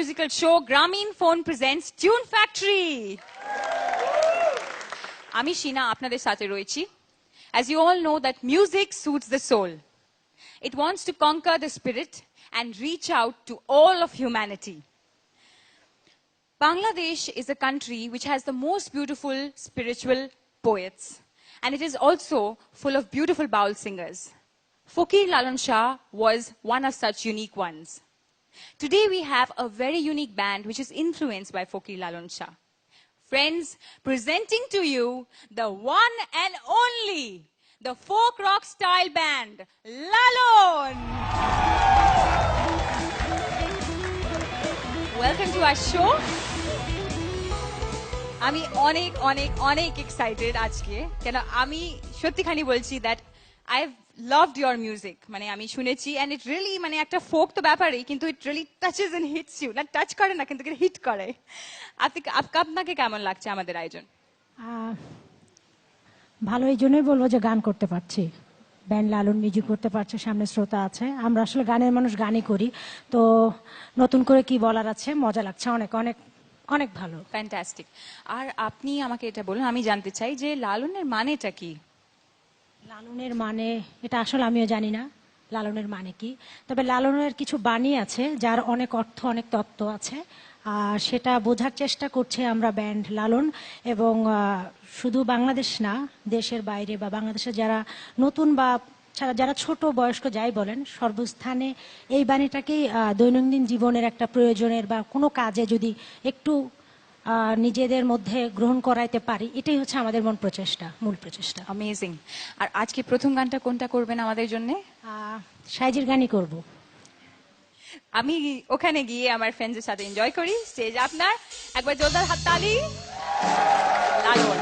musical show, Grameen Phone presents Tune Factory. Ami Sheena apnader sathe royechi. As you all know that music suits the soul. It wants to conquer the spirit and reach out to all of humanity. Bangladesh is a country which has the most beautiful spiritual poets, and it is also full of beautiful baul singers. Faqir Lalon Shah was one of such unique ones. Today we have a very unique band which is influenced by Faqir Lalon Shah. Friends, presenting to you the one and only, the folk rock style band, Lalon. Welcome to our show. আমি অনেক অনেক অনেক excited আজকে কেন আমি সত্যিখানি বলছি that I have loved your music মানে আমি শুনেছি এন্ড ইট রিয়েলি মানে একটা ফোক তো ব্যাপারই কিন্তু it really touches and hits you না টাচ করে না কিন্তু হিট করে আপনাকে কেমন লাগছে আমাদের আয়োজন ভালো এই জন্যই বলবো যে গান করতে পারছি ব্যান্ড লালন মিউজিক করতে পারছে সামনে শ্রোতা আছে আমরা আসলে গানের মানুষ গানই করি তো নতুন করে কি বলার আছে মজা লাগছে অনেক অনেক অনেক ভালো ফ্যান্টাস্টিক আর আপনি আমাকে এটা বলুন আমি জানতে চাই যে লালনের মানেটা কি লালনের মানে এটা আসলে আমিও জানি না লালনের মানে কি তবে লালনের কিছু বাণী আছে যার অনেক অর্থ অনেক তত্ত্ব আছে আর সেটা বোঝার চেষ্টা করছে আমরা ব্যান্ড লালন এবং শুধু বাংলাদেশ না দেশের বাইরে বা বাংলাদেশে যারা নতুন বা যারা ছোট বয়স্ক যাই বলেন সর্বস্থানে এই বাণীটাকেই দৈনন্দিন জীবনের একটা প্রয়োজনের বা কোনো কাজে যদি একটু নিজেদের মধ্যে গ্রহণ করাইতে পারি এটাই হচ্ছে আমাদের মূল প্রচেষ্টা অ্যামেজিং আর আজকে প্রথম গানটা কোনটা করবেন আমাদের জন্য সাইজির গানই করব আমি ওখানে গিয়ে আমার ফ্রেন্ডসদের সাথে এনজয় করি স্টেজ আপনার একবার জোরদার হাততালি লালন